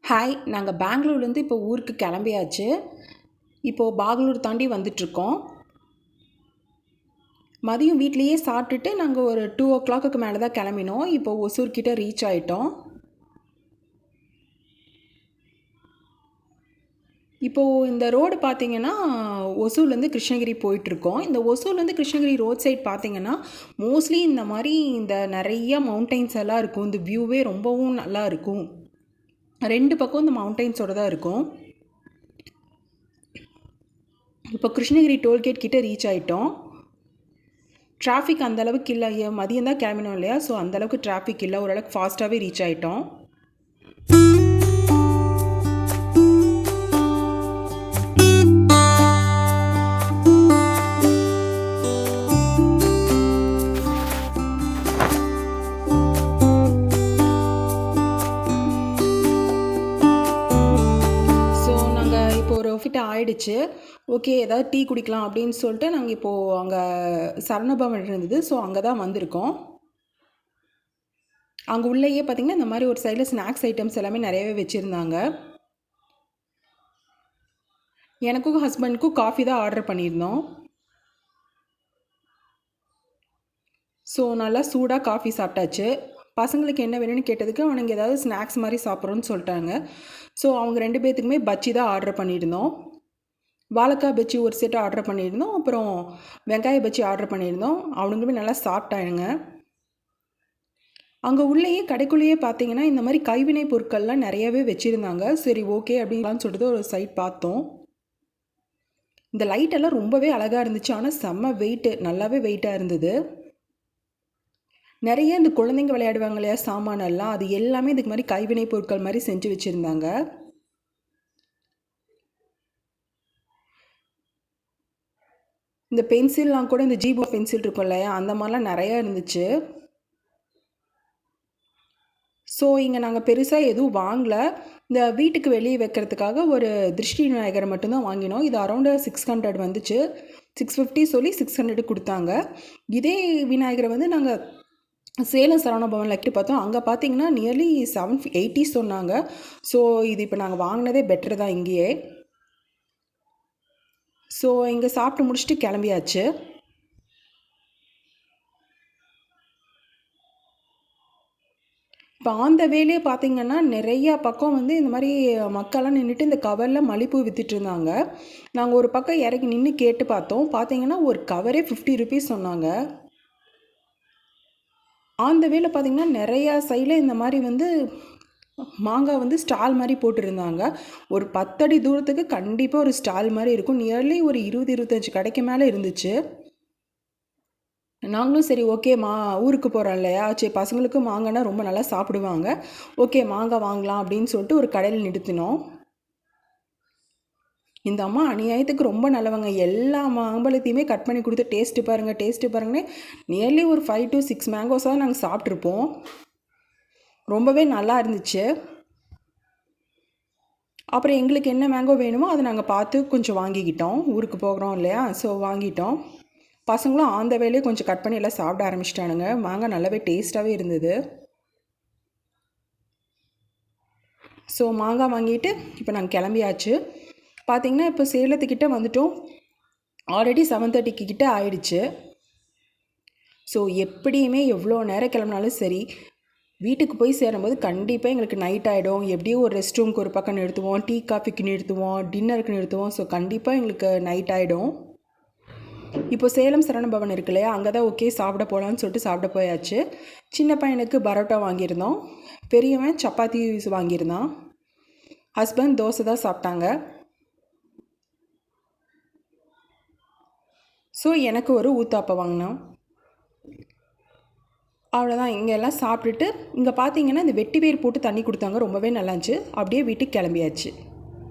Hi, நாங்கள் பெங்களூர்லேருந்து இப்போ ஊருக்கு கிளம்பியாச்சு. இப்போது பாகலூர் தாண்டி வந்துட்ருக்கோம். மதியம் வீட்லேயே சாப்பிட்டுட்டு நாங்கள் ஒரு 2:00 மேலே தான் கிளம்பினோம். இப்போது ஒசூர்கிட்ட ரீச் ஆகிட்டோம். இப்போது இந்த ரோடு பார்த்திங்கன்னா ஒசூர்லேருந்து கிருஷ்ணகிரி போயிட்டுருக்கோம். இந்த ஒசூர்லேருந்து கிருஷ்ணகிரி ரோட் சைட் பார்த்திங்கன்னா மோஸ்ட்லி இந்த மாதிரி இந்த நிறைய மவுண்டெயின்ஸ் எல்லாம் இருக்கும். இந்த வியூவே ரொம்பவும் நல்லா இருக்கும். 2 பக்கம் இந்த மவுண்டெயின்ஸோடு தான் இருக்கும். இப்போ கிருஷ்ணகிரி டோல்கேட் கிட்டே ரீச் ஆகிட்டோம். டிராஃபிக் அந்தளவுக்கு இல்லை. மதியம் தான் கிளம்பினோம் இல்லையா, ஸோ அந்தளவுக்கு டிராஃபிக் இல்லை. ஓரளவுக்கு ஃபாஸ்ட்டாகவே ரீச் ஆகிட்டோம். கிட்ட ஆயிடுச்சு. ஓகே, ஏதாவது டீ குடிக்கலாம் அப்படின்னு சொல்லிட்டு நாங்கள் இப்போது அங்கே சரணபவன் இருந்தது, ஸோ அங்கே தான் வந்திருக்கோம். அங்கே உள்ளேயே பார்த்திங்கன்னா இந்த மாதிரி ஒரு சைடில் ஸ்நாக்ஸ் ஐட்டம்ஸ் எல்லாமே நிறையவே வச்சுருந்தாங்க. எனக்கும் ஹஸ்பண்டுக்கும் காஃபி தான் ஆர்டர் பண்ணியிருந்தோம். ஸோ நல்லா சூடாக காஃபி சாப்பிட்டாச்சு. பசங்களுக்கு என்ன வேணும்னு கேட்டதுக்கு அவனுங்க ஏதாவது ஸ்நாக்ஸ் மாதிரி சாப்பிட்றோன்னு சொல்லிட்டாங்க. ஸோ அவங்க 2 பேர்த்துக்குமே பஜ்ஜி தான் ஆர்டர் பண்ணியிருந்தோம். வாழைக்காய் பஜ்ஜி ஒரு செட்டு ஆர்டர் பண்ணியிருந்தோம். அப்புறம் வெங்காய பஜ்ஜி ஆர்டர் பண்ணியிருந்தோம். அவனுங்களுமே நல்லா சாப்பிட்டாங்க. அங்கே உள்ளேயே கடைக்குள்ளேயே பார்த்தீங்கன்னா இந்த மாதிரி கைவினை பொருட்கள்லாம் நிறையவே வச்சுருந்தாங்க. சரி, ஓகே அப்படின்லாம் சொல்லிட்டு ஒரு சைட் பார்த்தோம். இந்த லைட்டெல்லாம் ரொம்பவே அழகாக இருந்துச்சு. ஆனால் செம்ம வெயிட்டு, நல்லாவே வெயிட்டாக இருந்தது. நிறைய இந்த குழந்தைங்க விளையாடுவாங்க இல்லையா சாமானெல்லாம், அது எல்லாமே இதுக்கு மாதிரி கைவினை பொருட்கள் மாதிரி செஞ்சு வச்சுருந்தாங்க. இந்த பென்சில்லாம் கூட இந்த ஜீபோ பென்சில் இருக்கும் இல்லையா, அந்த மாதிரிலாம் நிறையா இருந்துச்சு. ஸோ இங்கே நாங்கள் பெருசாக எதுவும் வாங்கலை. இந்த வீட்டுக்கு வெளியே வைக்கிறதுக்காக ஒரு திருஷ்டி விநாயகரை மட்டும்தான் வாங்கினோம். இது அரௌண்டு 600 வந்துச்சு. 650 சொல்லி 600 கொடுத்தாங்க. இதே விநாயகரை வந்து நாங்கள் சேலம் சரவணபவனில் வைக்கிட்டு பார்த்தோம். அங்கே பார்த்தீங்கன்னா நியர்லி 780 சொன்னாங்க. ஸோ இது இப்போ நாங்கள் வாங்கினதே பெட்டர் தான் இங்கேயே. ஸோ இங்கே சாப்பிட்டு முடிச்சுட்டு கிளம்பியாச்சு. இப்போ ஆன் த வேலே பார்த்திங்கன்னா நிறையா பக்கம் வந்து இந்த மாதிரி மக்கள்லாம் நின்றுட்டு இந்த கவரில் மல்லிப்பூ விற்றுட்டு இருந்தாங்க. நாங்கள் ஒரு பக்கம் இறங்கி நின்று கேட்டு பார்த்தோம். பார்த்திங்கன்னா ஒரு கவரே 50 ருபீஸ் சொன்னாங்க. ஆன் த வேல பார்த்திங்கன்னா நிறையா சைடில் இந்த மாதிரி வந்து மாங்காய் வந்து ஸ்டால் மாதிரி போட்டிருந்தாங்க. ஒரு 10 அடி தூரத்துக்கு கண்டிப்பாக ஒரு ஸ்டால் மாதிரி இருக்கும். நியர்லி ஒரு 20-25 கடைக்கு மேலே இருந்துச்சு. நாங்களும் சரி, ஓகே ஊருக்கு போகிறோம் இல்லையா, சரி பசங்களுக்கும் மாங்காய்னா ரொம்ப நல்லா சாப்பிடுவாங்க, ஓகே மாங்காய் வாங்கலாம் அப்படின்னு சொல்லிட்டு ஒரு கடையில் நிறுத்தினோம். இந்த அம்மா அநியாயத்துக்கு ரொம்ப நல்லவங்க. எல்லா மாம்பழத்தையுமே கட் பண்ணி கொடுத்து டேஸ்ட்டு பாருங்கன்னு நியர்லி ஒரு 5 to 6 மேங்கோஸாக நாங்கள் சாப்பிட்ருப்போம். ரொம்பவே நல்லா இருந்துச்சு. அப்புறம் எங்களுக்கு என்ன மேங்கோ வேணுமோ அதை நாங்கள் பார்த்து கொஞ்சம் வாங்கிக்கிட்டோம். ஊருக்கு போகிறோம் இல்லையா, ஸோ வாங்கிட்டோம். பசங்களும் ஆன் த வேலையே கொஞ்சம் கட் பண்ணி எல்லாம் சாப்பிட ஆரம்பிச்சிட்டானுங்க. மாங்காய் நல்லாவே டேஸ்ட்டாகவே இருந்தது. ஸோ மாங்காய் வாங்கிட்டு இப்போ நாங்கள் கிளம்பியாச்சு. பார்த்திங்கன்னா இப்போ சேலத்துக்கிட்ட வந்துட்டோம். ஆல்ரெடி 7:30 கிட்ட ஆயிடுச்சு. ஸோ எப்படியுமே எவ்வளோ நேரம் கிளம்புனாலும் சரி, வீட்டுக்கு போய் சேரும்போது கண்டிப்பாக எங்களுக்கு நைட் ஆகிடும். எப்படியும் ஒரு ரெஸ்ட் ரூமுக்கு ஒரு பக்கம் நிறுத்துவோம், டீ காஃபிக்கு நிறுத்துவோம், டின்னருக்கு நிறுத்துவோம். ஸோ கண்டிப்பாக எங்களுக்கு நைட் ஆகிடும். இப்போ சேலம் சரவணபவன் இருக்கு இல்லையா, அங்கே தான் ஓகே சாப்பிட போகலான்னு சொல்லிட்டு சாப்பிட போயாச்சு. சின்ன பையனுக்கு பரோட்டா வாங்கியிருந்தோம். பெரியவன் சப்பாத்தி வாங்கியிருந்தான். ஹஸ்பண்ட் தோசை தான் சாப்பிட்டாங்க. ஸோ எனக்கு ஒரு ஊத்தாப்பம் வாங்கினோம். அவ்வளோதான். இங்கே எல்லாம் சாப்பிட்டுட்டு இங்கே பார்த்தீங்கன்னா இந்த வெட்டி வேர் போட்டு தண்ணி கொடுத்தாங்க. ரொம்பவே நல்லாச்சு. அப்படியே வீட்டுக்கு கிளம்பியாச்சு.